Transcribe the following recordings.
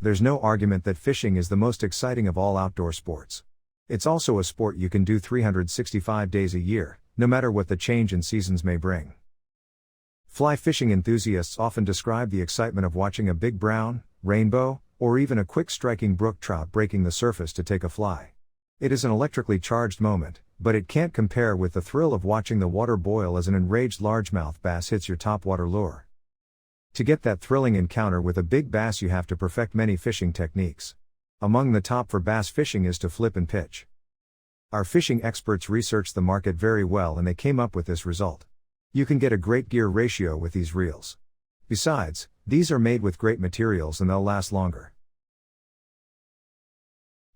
There's no argument that fishing is the most exciting of all outdoor sports. It's also a sport you can do 365 days a year, no matter what the change in seasons may bring. Fly fishing enthusiasts often describe the excitement of watching a big brown, rainbow, or even a quick striking brook trout breaking the surface to take a fly. It is an electrically charged moment, but it can't compare with the thrill of watching the water boil as an enraged largemouth bass hits your topwater lure. To get that thrilling encounter with a big bass, you have to perfect many fishing techniques. Among the top for bass fishing is to flip and pitch. Our fishing experts researched the market very well and they came up with this result. You can get a great gear ratio with these reels. Besides, these are made with great materials and they'll last longer.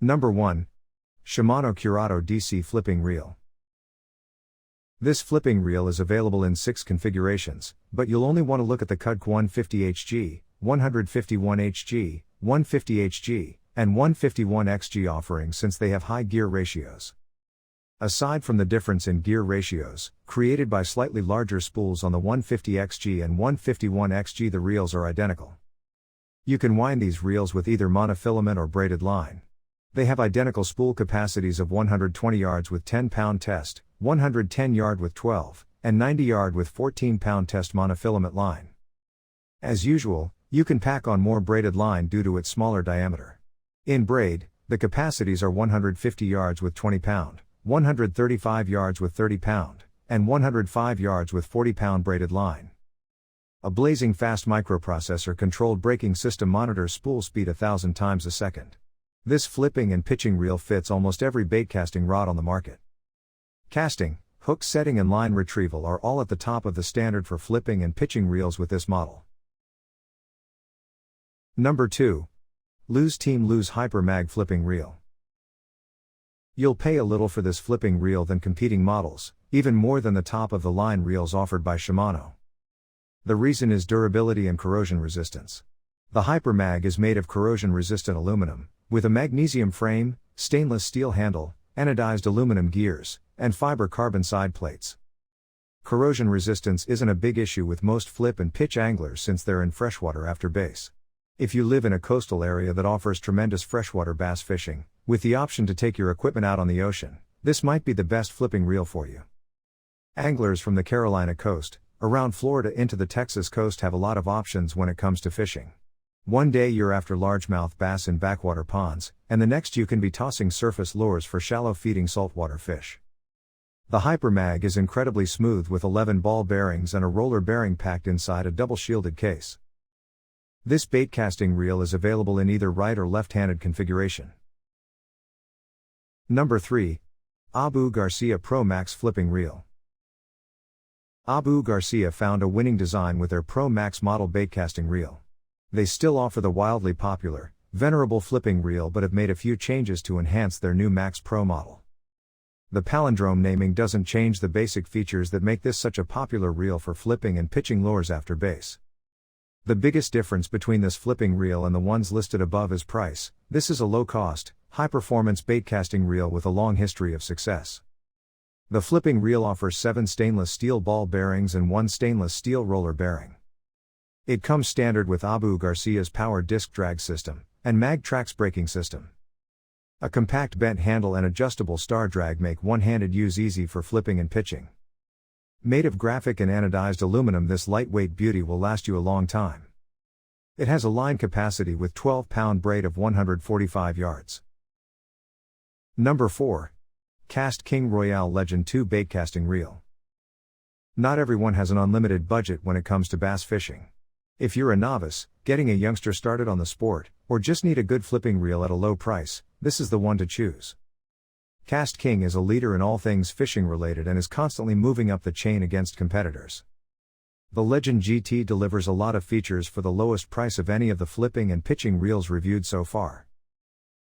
Number 1. Shimano CURADO DC Flipping Reel. This flipping reel is available in 6 configurations, but you'll only want to look at the CURADO 150HG, 151HG, 150HG, and 151XG offerings since they have high gear ratios. Aside from the difference in gear ratios, created by slightly larger spools on the 150XG and 151XG, the reels are identical. You can wind these reels with either monofilament or braided line. They have identical spool capacities of 120 yards with 10-pound test, 110 yard with 12, and 90 yard with 14-pound test monofilament line. As usual, you can pack on more braided line due to its smaller diameter. In braid, the capacities are 150 yards with 20-pound, 135 yards with 30-pound, and 105 yards with 40-pound braided line. A blazing fast microprocessor-controlled braking system monitors spool speed 1,000 times a second. This flipping and pitching reel fits almost every baitcasting rod on the market. Casting, hook setting and line retrieval are all at the top of the standard for flipping and pitching reels with this model. Number 2. LEW'S Team LEW'S HYPERMAG Flipping Reel. You'll pay a little for this flipping reel than competing models, even more than the top-of-the-line reels offered by Shimano. The reason is durability and corrosion resistance. The HYPERMAG is made of corrosion-resistant aluminum, with a magnesium frame, stainless steel handle, anodized aluminum gears, and fiber carbon side plates. Corrosion resistance isn't a big issue with most flip and pitch anglers since they're in freshwater after base. If you live in a coastal area that offers tremendous freshwater bass fishing, with the option to take your equipment out on the ocean, this might be the best flipping reel for you. Anglers from the Carolina coast, around Florida into the Texas coast have a lot of options when it comes to fishing. One day you're after largemouth bass in backwater ponds, and the next you can be tossing surface lures for shallow feeding saltwater fish. The HYPERMAG is incredibly smooth with 11 ball bearings and a roller bearing packed inside a double shielded case. This baitcasting reel is available in either right or left-handed configuration. Number 3. Abu Garcia Pro Max Flipping Reel. Abu Garcia found a winning design with their Pro Max model baitcasting reel. They still offer the wildly popular, venerable flipping reel but have made a few changes to enhance their new Max Pro model. The palindrome naming doesn't change the basic features that make this such a popular reel for flipping and pitching lures after base. The biggest difference between this flipping reel and the ones listed above is price. This is a low-cost, high-performance baitcasting reel with a long history of success. The flipping reel offers 7 stainless steel ball bearings and 1 stainless steel roller bearing. It comes standard with Abu Garcia's power disc drag system and MagTrax braking system. A compact bent handle and adjustable star drag make one-handed use easy for flipping and pitching. Made of graphic and anodized aluminum, this lightweight beauty will last you a long time. It has a line capacity with 12-pound braid of 145 yards. Number 4. KASTKING ROYALE Legend 2 Baitcasting Reel. Not everyone has an unlimited budget when it comes to bass fishing. If you're a novice, getting a youngster started on the sport, or just need a good flipping reel at a low price, this is the one to choose. KASTKING is a leader in all things fishing related and is constantly moving up the chain against competitors. The Legend GT delivers a lot of features for the lowest price of any of the flipping and pitching reels reviewed so far.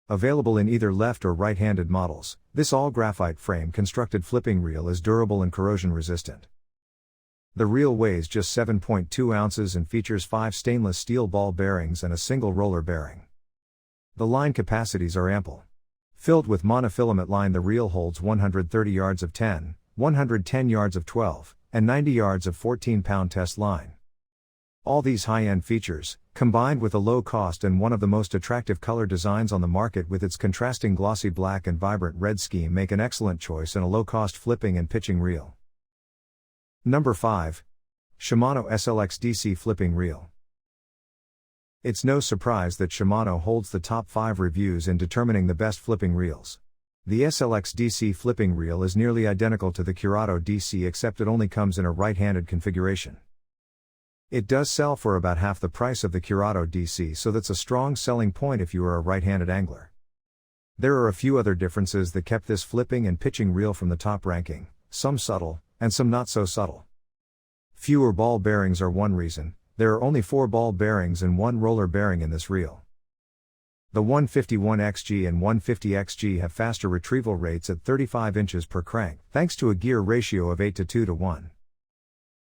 Available in either left or right-handed models, this all-graphite frame constructed flipping reel is durable and corrosion resistant. The reel weighs just 7.2 ounces and features 5 stainless steel ball bearings and a single roller bearing. The line capacities are ample. Filled with monofilament line, the reel holds 130 yards of 10, 110 yards of 12, and 90 yards of 14-pound test line. All these high-end features, combined with a low cost and one of the most attractive color designs on the market with its contrasting glossy black and vibrant red scheme, make an excellent choice in a low-cost flipping and pitching reel. Number 5. Shimano SLX DC Flipping Reel. It's no surprise that Shimano holds the top 5 reviews in determining the best flipping reels. The SLX DC flipping reel is nearly identical to the CURADO DC, except it only comes in a right-handed configuration. It does sell for about half the price of the CURADO DC, so that's a strong selling point if you are a right-handed angler. There are a few other differences that kept this flipping and pitching reel from the top ranking, some subtle, and some not so subtle. Fewer ball bearings are one reason. There are only 4 ball bearings and 1 roller bearing in this reel. The 151XG and 150XG have faster retrieval rates at 35 inches per crank, thanks to a gear ratio of 8 to 2 to 1.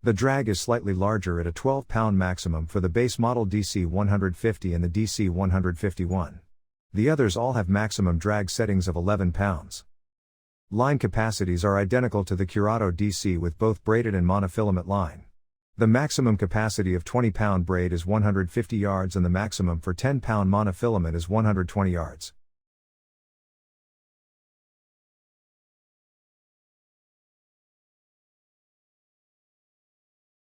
The drag is slightly larger at a 12-pound maximum for the base model DC 150 and the DC 151. The others all have maximum drag settings of 11 pounds. Line capacities are identical to the CURADO DC with both braided and monofilament line. The maximum capacity of 20-pound braid is 150 yards and the maximum for 10-pound monofilament is 120 yards.